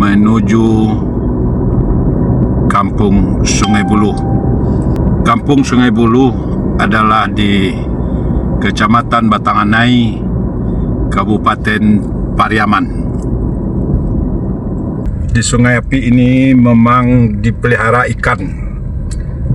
menuju Kampung Sungai Buloh. Kampung Sungai Buloh adalah di Kecamatan Batanganai, Kabupaten Pariaman. Di Sungai Api ini memang dipelihara ikan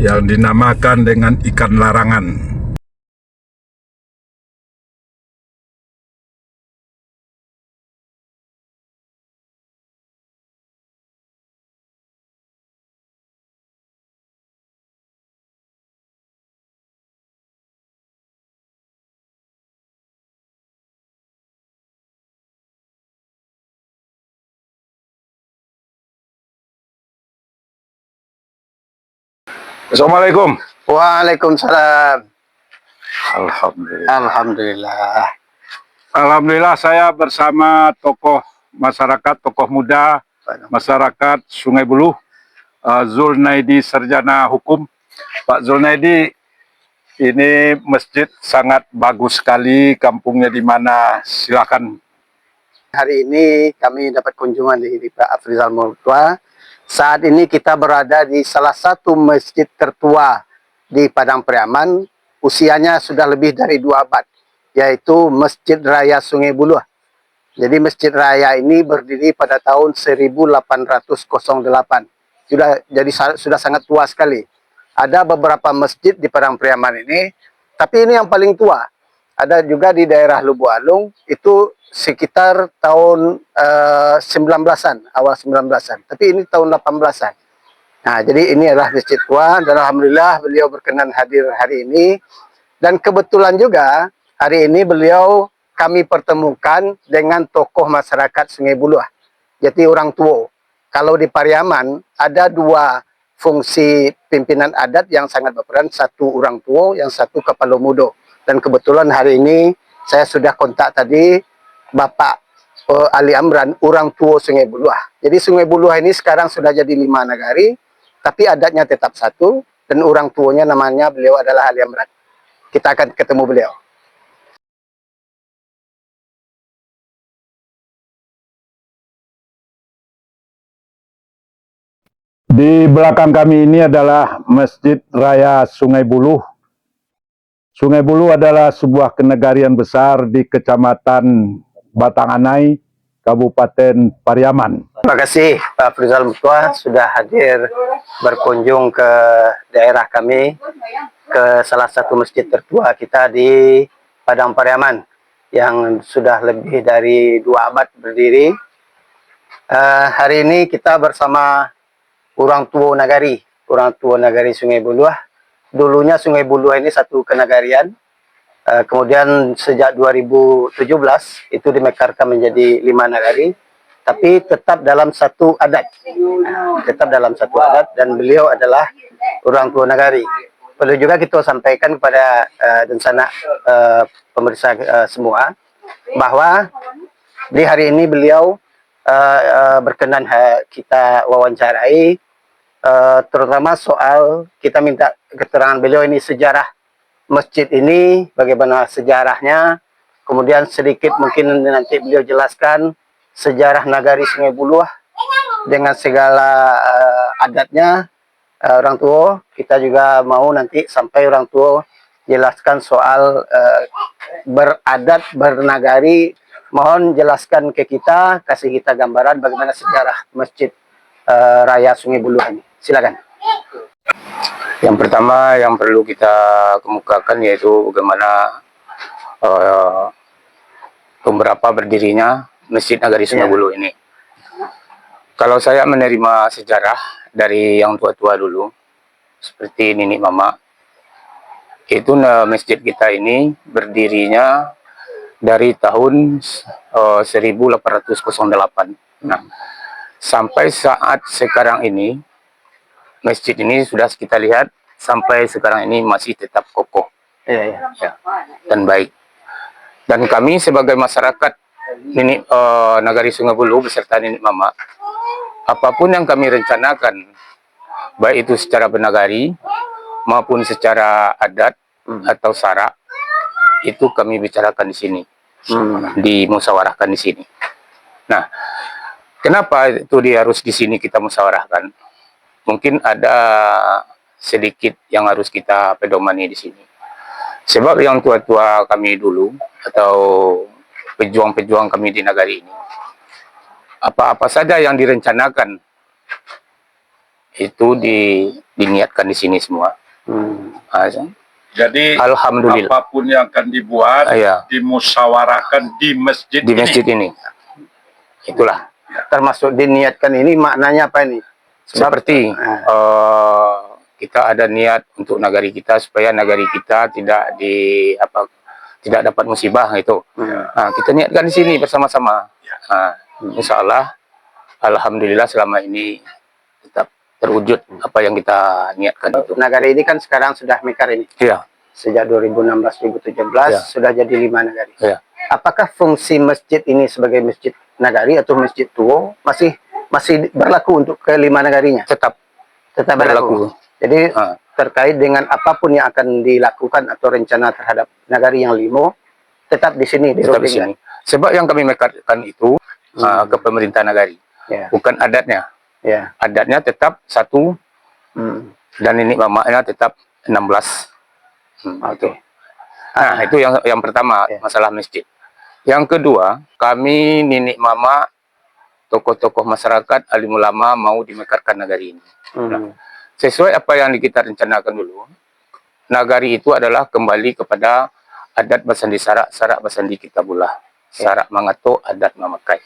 yang dinamakan dengan ikan larangan. Assalamualaikum. Waalaikumsalam. Alhamdulillah. Alhamdulillah. Alhamdulillah, saya bersama tokoh masyarakat, tokoh muda masyarakat Sungai Buloh, Zulnaidi Sarjana Hukum. Pak Zulnaidi, ini masjid sangat bagus sekali, kampungnya di mana? Silakan. Hari ini kami dapat kunjungan dari Pak Afrizal Murtua. Saat ini kita berada di salah satu masjid tertua di Padang Pariaman. Usianya sudah lebih dari 2 abad, yaitu Masjid Raya Sungai Buloh. Jadi Masjid Raya ini berdiri pada tahun 1808. Sudah sangat tua sekali. Ada beberapa masjid di Padang Pariaman ini, tapi ini yang paling tua. Ada juga di daerah Lubuk Alung, itu sekitar tahun 19-an, awal 19-an. Tapi ini tahun 18-an. Nah, jadi ini adalah masjid tua, dan alhamdulillah beliau berkenan hadir hari ini. Dan kebetulan juga hari ini beliau kami pertemukan dengan tokoh masyarakat Sungai Buloh, jadi orang tua. Kalau di Pariaman ada 2 fungsi pimpinan adat yang sangat berperan, satu orang tua, yang satu kepala muda. Dan kebetulan hari ini saya sudah kontak tadi Bapak Ali Amran, orang tua Sungai Buloh. Jadi Sungai Buloh ini sekarang sudah jadi 5 nagari, tapi adatnya tetap satu, dan orang tuanya namanya beliau adalah Ali Amran. Kita akan ketemu beliau. Di belakang kami ini adalah Masjid Raya Sungai Buloh. Sungai Buloh adalah sebuah kenegarian besar di Kecamatan Batanganai, Kabupaten Pariaman. Terima kasih Pak Afrizal Murtua sudah hadir berkunjung ke daerah kami, ke salah satu masjid tertua kita di Padang Pariaman yang sudah lebih dari 2 abad berdiri. Hari ini kita bersama orang tua nagari Sungai Buloh. Dulunya Sungai Buloh ini satu kenegarian. Kemudian sejak 2017 itu dimekarkan menjadi 5 nagari, tapi tetap dalam satu adat. Dan beliau adalah orang tua nagari. Perlu juga kita sampaikan kepada dan sanak pemirsa semua bahwa di hari ini beliau berkenan kita wawancarai, terutama soal kita minta keterangan beliau ini sejarah masjid ini, bagaimana sejarahnya, kemudian sedikit mungkin nanti beliau jelaskan sejarah nagari Sungai Buloh dengan segala adatnya. Orang tua kita juga mau nanti sampai orang tua jelaskan soal beradat, bernagari. Mohon jelaskan ke kita, kasih kita gambaran bagaimana sejarah Masjid Raya Sungai Buloh ini. Silakan. Yang pertama yang perlu kita kemukakan yaitu bagaimana beberapa berdirinya Masjid Nagari Sungai Buloh ini. Kalau saya menerima sejarah dari yang tua-tua dulu, seperti Nini Mama, itu masjid kita ini berdirinya dari tahun 1808. Nah, sampai saat sekarang ini, masjid ini sudah kita lihat sampai sekarang ini masih tetap kokoh dan baik. Dan kami sebagai masyarakat Nagari Sungai Buloh beserta Nini Mama, apapun yang kami rencanakan, baik itu secara bernagari maupun secara adat atau sara, itu kami bicarakan di sini, dimusyawarahkan di sini. Nah, Kenapa itu dia harus di sini kita musyawarahkan? Mungkin ada sedikit yang harus kita pedomani di sini. Sebab yang tua-tua kami dulu atau pejuang-pejuang kami di negari ini, apa-apa saja yang direncanakan itu diniatkan di sini semua. Jadi Alhamdulillah. apapun yang akan dibuat Iya. dimusyawarahkan di masjid Di masjid ini. Itulah. Termasuk diniatkan ini maknanya apa ini? Seperti kita ada niat untuk negari kita supaya negari kita tidak dapat musibah itu. Nah, kita niatkan di sini bersama-sama. Nah, insya Allah, alhamdulillah selama ini tetap terwujud apa yang kita niatkan itu. Nagari ini kan sekarang sudah mekar ini. Iya, Sejak 2016-2017 Ya. sudah jadi 5 nagari. iya. Apakah fungsi masjid ini sebagai masjid nagari atau masjid tua masih berlaku untuk ke-5 nagarinya? Tetap Tetap berlaku. berlaku. Jadi Ah. terkait dengan apapun yang akan dilakukan atau rencana terhadap nagari yang 5 tetap di sini Tetap di dirundingkan. sini. Sebab yang kami mekarkan itu ke pemerintah negari, Ya, bukan adatnya. ya. Adatnya tetap 1 Hmm. dan nenek mamaknya tetap 16. Oke. Nah, itu yang pertama, Ya. masalah masjid. Yang kedua, kami nenek mama, tokoh-tokoh masyarakat, alim ulama mau dimekarkan negari ini. Hmm. Sesuai apa yang kita rencanakan dulu, nagari itu adalah kembali kepada adat basandi sarak basandi kitabullah, sarak mangato, adat memakai.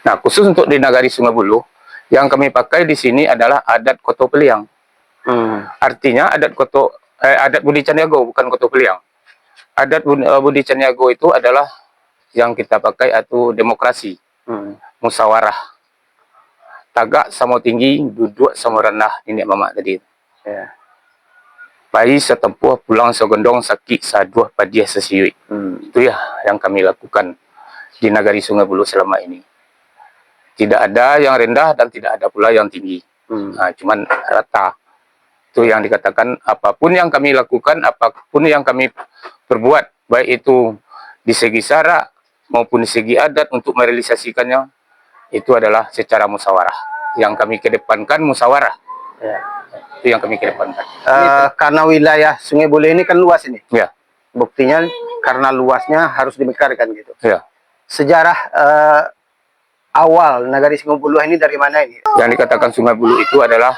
Nah, khusus untuk di nagari Sungai Buloh, yang kami pakai di sini adalah adat Koto Peliang. Hmm. Artinya adat Budi Caniago, bukan Koto Peliang. Adat Budi Caniago itu adalah yang kita pakai atau demokrasi, Hmm. musyawarah. Tagak sama tinggi, duduk sama rendah, nenek mamak tadi. Ya. Pai setempuh pulang segendong sakit saduh padiah sesiui. Hmm. Itu ya yang kami lakukan di nagari Sungai Buloh selama ini. Tidak ada yang rendah dan tidak ada pula yang tinggi. Hmm. Nah, cuman rata. Itu yang dikatakan apapun yang kami lakukan, apapun yang kami perbuat, baik itu di segi syarak maupun di segi adat untuk merealisasikannya, itu adalah secara musyawarah. Yang kami kedepankan musyawarah. Ya. Itu yang kami kedepankan. Karena wilayah Sungai Buloh ini kan luas ini. Ya, Buktinya karena luasnya harus dimekarkan gitu. ya. Sejarah awal nagari Sungai Buloh ini dari mana ini? Yang dikatakan Sungai Buloh itu adalah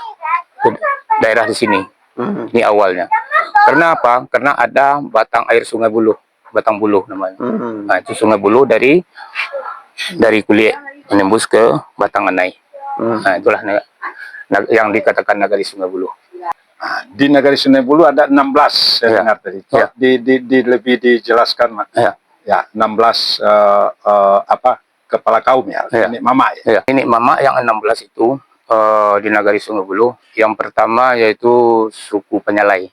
daerah di sini. Hmm. Ini awalnya. Karena apa? Karena ada batang air Sungai Buloh, Batang Buluh namanya. Hmm. Nah, itu Sungai Buloh dari Kuliek menembus ke Batang Anai. Hmm. Nah, itulah yang dikatakan nagari Sungai Buloh. di negari Sungai Buloh ada 16 saya Ya. dengar tadi. Ya. Lebih dijelaskan, Mak. Ya. Ya, 16 kepala kaum ya, Ya. nenek mama ya. Ya, ini mama yang 16 itu di nagari Sungai Buloh. Yang pertama yaitu suku Penyalai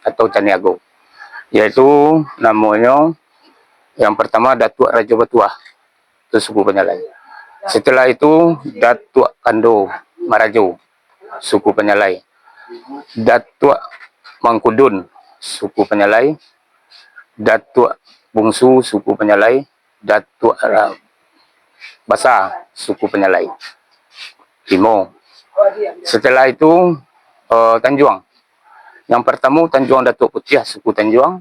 atau Caniago. Yaitu namanya yang pertama Datuk Raja Batuah. Itu suku Penyalai. Setelah itu Datuk Kando Marajo, suku Penyalai. Datuk Mangkudun, suku Penyalai. Datuk Bungsu, suku Penyalai. Datuk Basa, suku Penyalai. 5. Setelah itu Tanjuang. Yang pertama Tanjuang Datuk Putih, suku Tanjuang.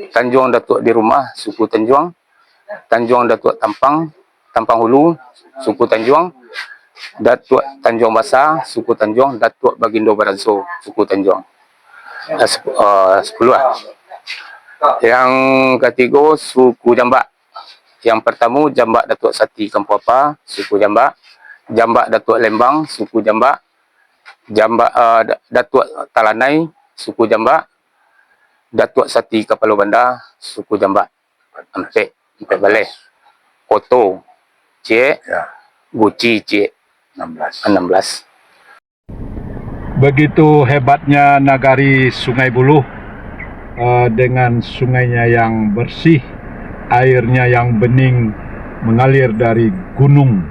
Tanjuang Datuk di Rumah, suku Tanjuang. Tanjuang Datuk Tampang Hulu, suku Tanjuang. Datuk Tanjuang Basa, suku Tanjuang. Datuk Bagindo Baranso, suku Tanjuang. 10 lah. Yang ketiga suku Jambak. Yang pertama Jambak Datuk Sati Kampuapa, suku Jambak. Jambak Datuk Lembang, suku Jambak. Jambak Datuk Talanai, suku Jambak. Datuk Sati Kapalo Banda, suku Jambak. Empat balik. Koto, Cik. Ya, Guci, Cik. 16. 16. Begitu hebatnya nagari Sungai Buloh, dengan sungainya yang bersih, airnya yang bening mengalir dari gunung